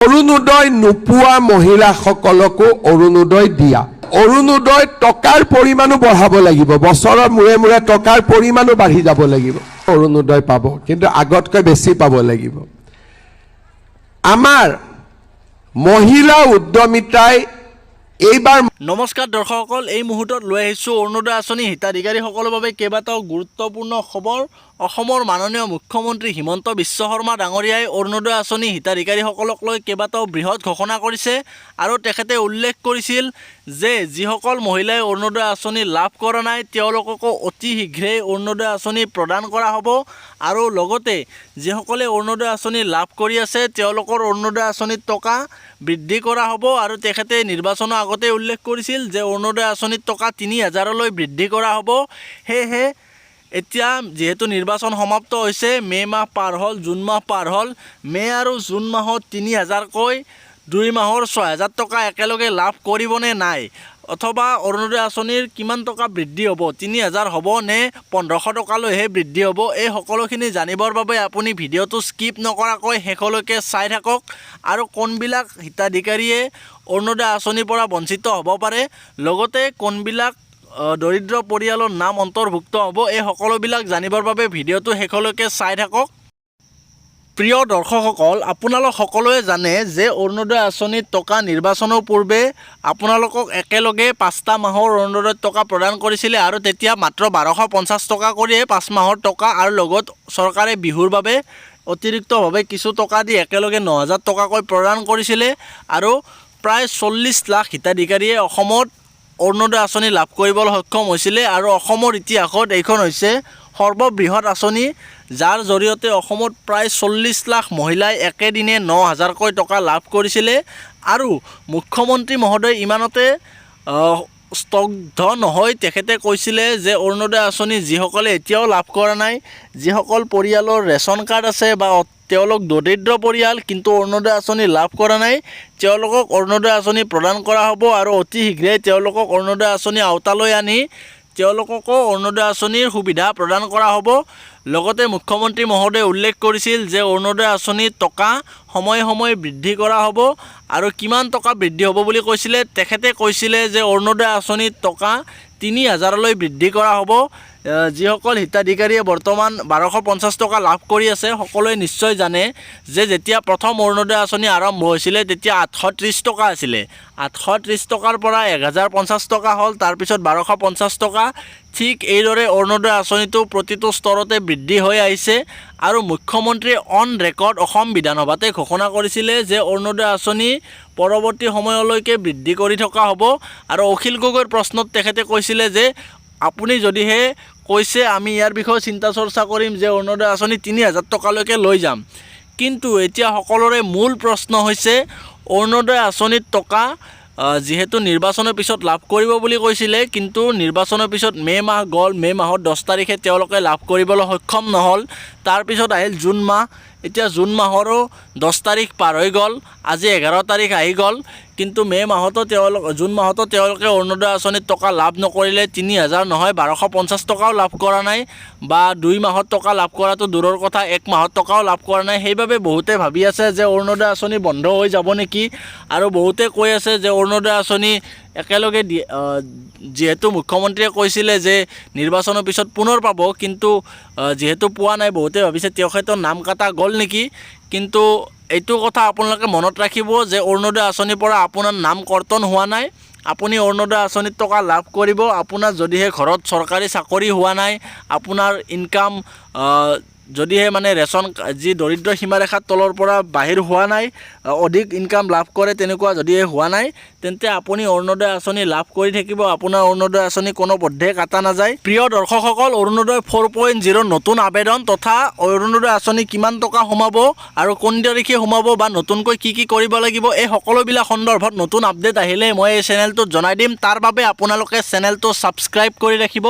অৰুণোদয় নোপোৱা মহিলাসকলকো অৰুণোদয় দিয়া। অৰুণোদয় টকাৰ পৰিমাণো বঢ়াব লাগিব, বছৰৰ মূৰে মূৰে টকাৰ পৰিমাণো বাঢ়ি যাব লাগিব। অৰুণোদয় পাব, কিন্তু আগতকৈ বেছি পাব লাগিব। আমাৰ মহিলা উদ্যমিতাই এইবাৰ নমস্কাৰ দৰ্শকসকল, এই মুহূৰ্তত লৈ আহিছোঁ অৰুণোদয় আঁচনি হিতাধিকাৰীসকলৰ বাবে কেইবাটাও গুৰুত্বপূৰ্ণ খবৰ। অসমৰ মাননীয় মুখ্যমন্ত্ৰী হিমন্ত বিশ্ব শৰ্মা ডাঙৰীয়াই অৰুণোদয় আঁচনি হিতাধিকাৰীসকলক লৈ কেইবাটাও বৃহৎ ঘোষণা কৰিছে আৰু তেখেতে উল্লেখ কৰিছিল যে যিসকল মহিলাই অৰুণোদয় আঁচনি লাভ কৰা নাই তেওঁলোককো অতি শীঘ্ৰেই অৰুণোদয় আঁচনি প্ৰদান কৰা হ'ব আৰু লগতে যিসকলে অৰুণোদয় আঁচনি লাভ কৰি আছে তেওঁলোকৰ অৰুণোদয় আঁচনিৰ টকা বৃদ্ধি কৰা হ'ব। আৰু তেখেতে নিৰ্বাচনৰ আগতে উল্লেখ কৰিছিল যে অৰুণোদয় আঁচনিৰ টকা ৩,০০০লৈ বৃদ্ধি কৰা হ'ব। সেয়েহে এতিয়া যেহেতু নিৰ্বাচন সমাপ্ত হৈছে, মে' মাহ পাৰ হ'ল, জুন মাহ পাৰ হ'ল, মে' আৰু জুন মাহত ৩,০০০কৈ 2 মাহৰ ৬,০০০ টকা একেলগে লাভ কৰিবনে নাই, অথবা অৰুণোদয় আঁচনিৰ কিমান টকা বৃদ্ধি হ'ব, ৩,০০০ হ'ব নে ১৫০০ টকালৈহে বৃদ্ধি হ'ব, এই সকলোখিনি জানিবৰ বাবে আপুনি ভিডিঅ'টো স্কিপ নকৰাকৈ শেষলৈকে চাই থাকক। আৰু কোনবিলাক হিতাধিকাৰীয়ে অৰুণোদয় আঁচনিৰ পৰা বঞ্চিত হ'ব পাৰে, লগতে কোনবিলাক দৰিদ্ৰ পৰিয়ালৰ নাম অন্তৰ্ভুক্ত হ'ব, এই সকলোবিলাক জানিবৰ বাবে ভিডিঅ'টো শেষলৈকে চাই থাকক। প্ৰিয় দৰ্শকসকল, আপোনালোক সকলোৱে জানে যে অৰুণোদয় আঁচনিৰ টকা নিৰ্বাচনৰ পূৰ্বে আপোনালোকক একেলগে 5টা মাহৰ অৰুণোদয় টকা প্ৰদান কৰিছিলে আৰু তেতিয়া মাত্ৰ ১২৫০ টকা কৰিয়ে 5 মাহৰ টকা আৰু লগত চৰকাৰে বিহুৰ বাবে অতিৰিক্তভাৱে কিছু টকা দি একেলগে ৯,০০০ টকাকৈ প্ৰদান কৰিছিলে আৰু প্ৰায় ৪০ লাখ হিতাধিকাৰীয়ে অসমত অৰুণোদয় আঁচনি লাভ কৰিবলৈ সক্ষম হৈছিলে। আৰু অসমৰ ইতিহাসত এইখন হৈছে সৰ্ববৃহৎ আঁচনি, যাৰ জৰিয়তে অসমত প্ৰায় ৪০ লাখ মহিলাই একেদিনে ৯,০০০কৈ টকা লাভ কৰিছিলে। আৰু মুখ্যমন্ত্ৰী মহোদয় ইমানতে স্তব্ধ নহয়, তেখেতে কৈছিলে যে অৰুণোদয় আঁচনি যিসকলে এতিয়াও লাভ কৰা নাই, যিসকল পৰিয়ালৰ ৰেচন কাৰ্ড আছে বা তেওঁলোক দৰিদ্ৰ পৰিয়াল কিন্তু অৰুণোদয় আঁচনি লাভ কৰা নাই, তেওঁলোকক অৰুণোদয় আঁচনি প্ৰদান কৰা হ'ব আৰু অতি শীঘ্ৰে তেওঁলোকক অৰুণোদয় আঁচনি আওতালৈ আনি তেওঁলোককো অৰুণোদয় আঁচনিৰ সুবিধা প্ৰদান কৰা হ'ব। লগতে মুখ্যমন্ত্ৰী মহোদয়ে উল্লেখ কৰিছিল যে অৰুণোদয় আঁচনিৰ টকা সময়ে সময়ে বৃদ্ধি কৰা হ'ব। আৰু কিমান টকা বৃদ্ধি হ'ব বুলি কৈছিলে, তেখেতে কৈছিলে যে অৰুণোদয় আঁচনিৰ টকা ৩,০০০লৈ বৃদ্ধি কৰা হ'ব। যিসকল হিতাধিকাৰীয়ে বৰ্তমান ১২৫০ টকা লাভ কৰি আছে, সকলোৱে নিশ্চয় জানে যে যেতিয়া প্ৰথম অৰুণোদয় আঁচনি আৰম্ভ হৈছিলে তেতিয়া ৮৩০ টকা আছিলে। ৮৩০ টকাৰ পৰা ১,০৫০ টকা হ'ল, তাৰপিছত ১২৫০ টকা। ঠিক এইদৰে অৰুণোদয় আঁচনিটো প্ৰতিটো স্তৰতে বৃদ্ধি হৈ আহিছে। আৰু মুখ্যমন্ত্ৰীয়ে অন ৰেকৰ্ড অসম বিধানসভাতে ঘোষণা কৰিছিলে যে অৰুণোদয় আঁচনি পৰৱৰ্তী সময়লৈকে বৃদ্ধি কৰি থকা হ'ব। আৰু অখিল গগৈৰ প্ৰশ্নত তেখেতে কৈছিলে যে আপুনি যদিহে কৈছে আমি ইয়াৰ বিষয়ে চিন্তা চৰ্চা কৰিম যে অৰুণোদয় আঁচনি ৩,০০০ টকালৈকে লৈ যাম। কিন্তু এতিয়া সকলোৰে মূল প্ৰশ্ন হৈছে অৰুণোদয় আঁচনিৰ টকা যিহেতু নিৰ্বাচনৰ পিছত লাভ কৰিব বুলি কৈছিলে, কিন্তু নিৰ্বাচনৰ পিছত মে' মাহ গ'ল, মে' মাহৰ 10 তাৰিখে তেওঁলোকে লাভ কৰিবলৈ সক্ষম নহ'ল। তাৰপিছত আহিল জুন মাহ, এতিয়া জুন মাহৰো 10 তাৰিখ পাৰ হৈ গ'ল, আজি 11 তাৰিখ আহি গ'ল, কিন্তু জুন মাহতো তেওঁলোকে অৰুণোদয় আঁচনিৰ টকা লাভ নকৰিলে। ৩,০০০ নহয় ১২৫০ টকাও লাভ কৰা নাই, বা 2 মাহত টকা লাভ কৰাটো দূৰৰ কথা, 1 মাহত টকাও লাভ কৰা নাই। সেইবাবে বহুতে ভাবি আছে যে অৰুণোদয় আঁচনি বন্ধ হৈ যাব নেকি, আৰু বহুতে কৈ আছে যে অৰুণোদয় আঁচনি একেলগে যিহেতু মুখ্যমন্ত্ৰীয়ে কৈছিলে যে নিৰ্বাচনৰ পিছত পুনৰ পাব, কিন্তু যিহেতু পোৱা নাই, বহুতে ভাবিছে তেখেতৰ নাম কাটা গ'ল নেকি। কিন্তু এইটো কথা আপোনালোকে মনত ৰাখিব যে অৰুণোদয় আঁচনিৰ পৰা আপোনাৰ নাম কৰ্তন হোৱা নাই। আপুনি অৰুণোদয় আঁচনিৰ টকা লাভ কৰিব আপোনাৰ যদিহে ঘৰত চৰকাৰী চাকৰি হোৱা নাই, আপোনাৰ ইনকাম যদিহে মানে ৰেচন যি দৰিদ্ৰ সীমাৰেখাৰ তলৰ পৰা বাহিৰ হোৱা নাই, অধিক ইনকাম লাভ কৰে, তেনেকুৱা যদিহে হোৱা নাই, তেন্তে আপুনি অৰুণোদয় আঁচনি লাভ কৰি থাকিব। আপোনাৰ অৰুণোদয় আঁচনি কোনোপধ্যে কাটা নাযায়। প্ৰিয় দৰ্শকসকল, অৰুণোদয় 4.0 নতুন আবেদন তথা অৰুণোদয় আঁচনি কিমান টকা সোমাব আৰু কোন তাৰিখে সোমাব বা নতুনকৈ কি কি কৰিব লাগিব, এই সকলোবিলাক সন্দৰ্ভত নতুন আপডেট আহিলে মই এই চেনেলটোত জনাই দিম। তাৰ বাবে আপোনালোকে চেনেলটো ছাবস্ক্ৰাইব কৰি ৰাখিব।